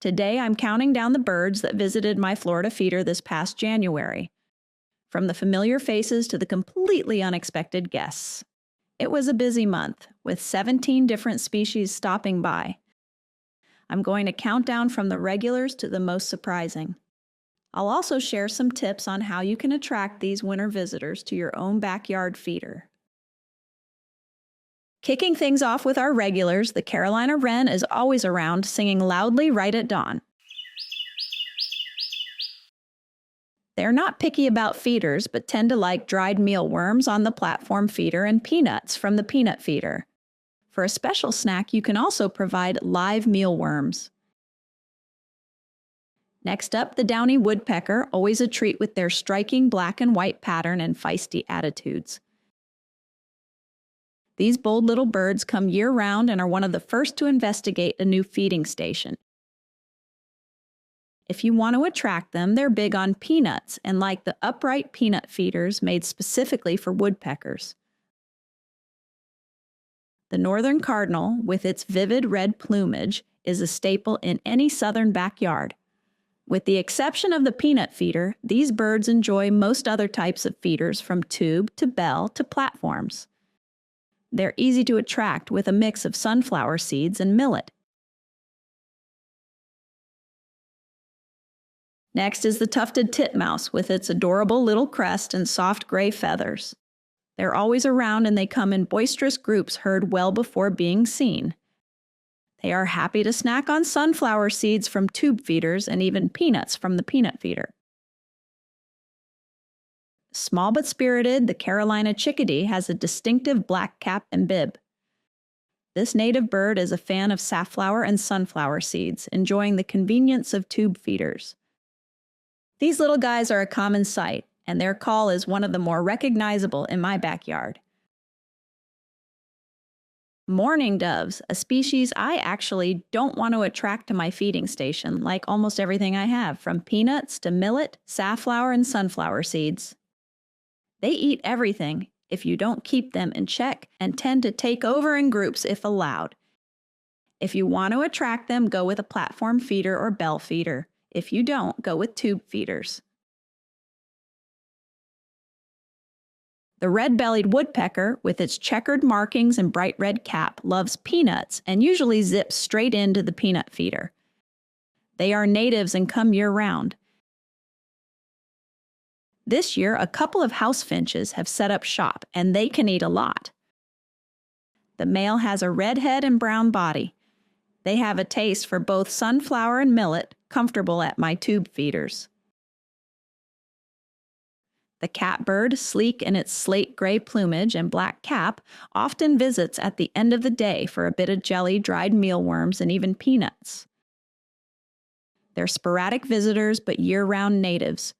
Today I'm counting down the birds that visited my Florida feeder this past January, from the familiar faces to the completely unexpected guests. It was a busy month, with 17 different species stopping by. I'm going to count down from the regulars to the most surprising. I'll also share some tips on how you can attract these winter visitors to your own backyard feeder. Kicking things off with our regulars, the Carolina Wren is always around, singing loudly right at dawn. They're not picky about feeders, but tend to like dried mealworms on the platform feeder and peanuts from the peanut feeder. For a special snack, you can also provide live mealworms. Next up, the Downy Woodpecker, always a treat with their striking black and white pattern and feisty attitudes. These bold little birds come year-round and are one of the first to investigate a new feeding station. If you want to attract them, they're big on peanuts and like the upright peanut feeders made specifically for woodpeckers. The northern cardinal, with its vivid red plumage, is a staple in any southern backyard. With the exception of the peanut feeder, these birds enjoy most other types of feeders from tube to bell to platforms. They're easy to attract with a mix of sunflower seeds and millet. Next is the Tufted Titmouse with its adorable little crest and soft gray feathers. They're always around and they come in boisterous groups heard well before being seen. They are happy to snack on sunflower seeds from tube feeders and even peanuts from the peanut feeder. Small but spirited, the Carolina Chickadee has a distinctive black cap and bib. This native bird is a fan of safflower and sunflower seeds, enjoying the convenience of tube feeders. These little guys are a common sight, and their call is one of the more recognizable in my backyard. Mourning doves, a species I actually don't want to attract to my feeding station, like almost everything I have, from peanuts to millet, safflower, and sunflower seeds. They eat everything if you don't keep them in check and tend to take over in groups if allowed. If you want to attract them, go with a platform feeder or bell feeder. If you don't, go with tube feeders. The red-bellied woodpecker, with its checkered markings and bright red cap, loves peanuts and usually zips straight into the peanut feeder. They are natives and come year-round. This year, a couple of house finches have set up shop, and they can eat a lot. The male has a red head and brown body. They have a taste for both sunflower and millet, comfortable at my tube feeders. The catbird, sleek in its slate gray plumage and black cap, often visits at the end of the day for a bit of jelly, dried mealworms, and even peanuts. They're sporadic visitors but year-round natives.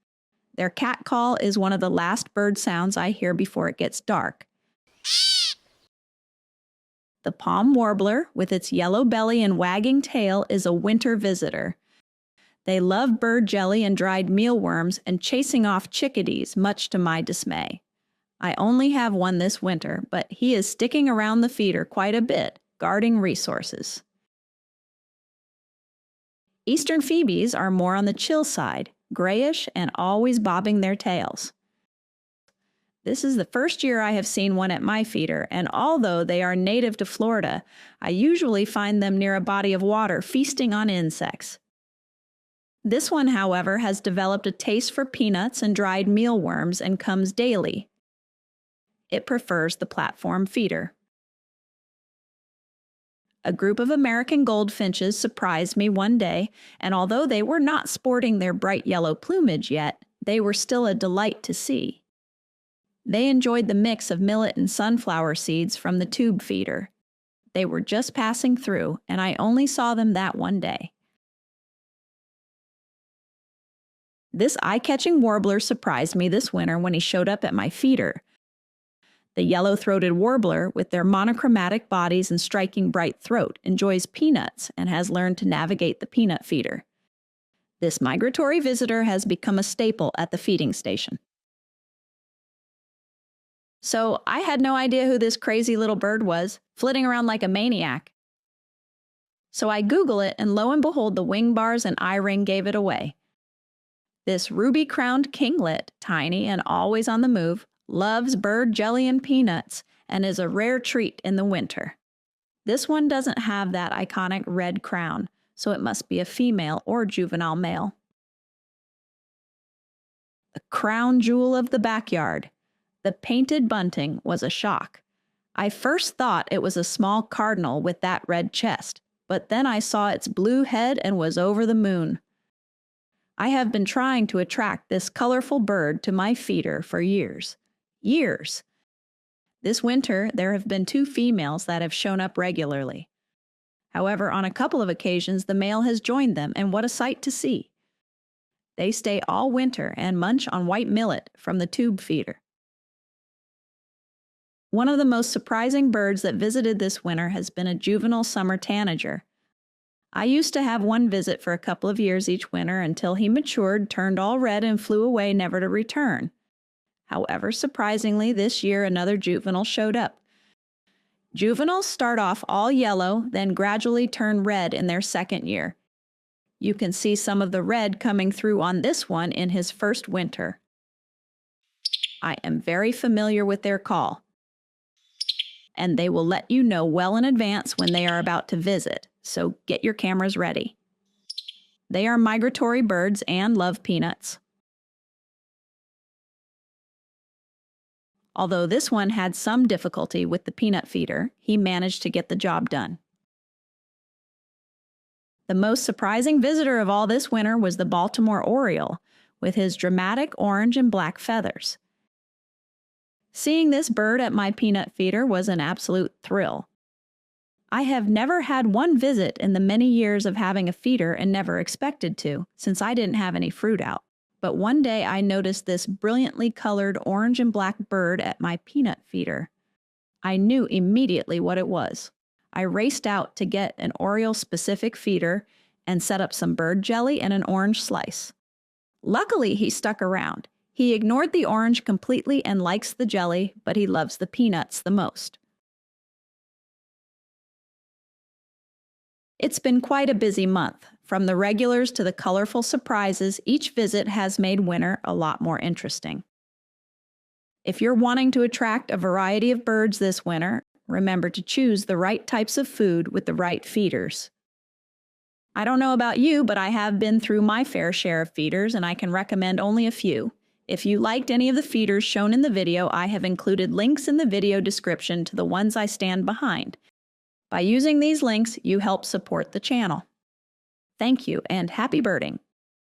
Their cat call is one of the last bird sounds I hear before it gets dark. The palm warbler, with its yellow belly and wagging tail, is a winter visitor. They love bird jelly and dried mealworms and chasing off chickadees, much to my dismay. I only have one this winter, but he is sticking around the feeder quite a bit, guarding resources. Eastern phoebes are more on the chill side, grayish and always bobbing their tails. This is the first year I have seen one at my feeder, and although they are native to Florida, I usually find them near a body of water feasting on insects. This one, however, has developed a taste for peanuts and dried mealworms and comes daily. It prefers the platform feeder. A group of American goldfinches surprised me one day, and although they were not sporting their bright yellow plumage yet, they were still a delight to see. They enjoyed the mix of millet and sunflower seeds from the tube feeder. They were just passing through, and I only saw them that one day. This eye-catching warbler surprised me this winter when he showed up at my feeder. The yellow-throated warbler, with their monochromatic bodies and striking bright throat, enjoys peanuts and has learned to navigate the peanut feeder. This migratory visitor has become a staple at the feeding station. So I had no idea who this crazy little bird was, flitting around like a maniac. So I Google it, and lo and behold, the wing bars and eye ring gave it away. This ruby-crowned kinglet, tiny and always on the move, loves bird jelly and peanuts, and is a rare treat in the winter. This one doesn't have that iconic red crown, so it must be a female or juvenile male. The crown jewel of the backyard, the painted bunting, was a shock. I first thought it was a small cardinal with that red chest, but then I saw its blue head and was over the moon. I have been trying to attract this colorful bird to my feeder for years. Years! This winter, there have been 2 females that have shown up regularly. However, on a couple of occasions, the male has joined them, and what a sight to see! They stay all winter and munch on white millet from the tube feeder. One of the most surprising birds that visited this winter has been a juvenile summer tanager. I used to have one visit for a couple of years each winter until he matured, turned all red, and flew away never to return. However, surprisingly, this year another juvenile showed up. Juveniles start off all yellow, then gradually turn red in their second year. You can see some of the red coming through on this one in his first winter. I am very familiar with their call, and they will let you know well in advance when they are about to visit, so get your cameras ready. They are migratory birds and love peanuts. Although this one had some difficulty with the peanut feeder, he managed to get the job done. The most surprising visitor of all this winter was the Baltimore Oriole, with his dramatic orange and black feathers. Seeing this bird at my peanut feeder was an absolute thrill. I have never had one visit in the many years of having a feeder and never expected to, since I didn't have any fruit out. But one day I noticed this brilliantly colored orange and black bird at my peanut feeder. I knew immediately what it was. I raced out to get an Oriole-specific feeder and set up some bird jelly and an orange slice. Luckily, he stuck around. He ignored the orange completely and likes the jelly, but he loves the peanuts the most. It's been quite a busy month. From the regulars to the colorful surprises, each visit has made winter a lot more interesting. If you're wanting to attract a variety of birds this winter, remember to choose the right types of food with the right feeders. I don't know about you, but I have been through my fair share of feeders, and I can recommend only a few. If you liked any of the feeders shown in the video, I have included links in the video description to the ones I stand behind. By using these links, you help support the channel. Thank you, and happy birding!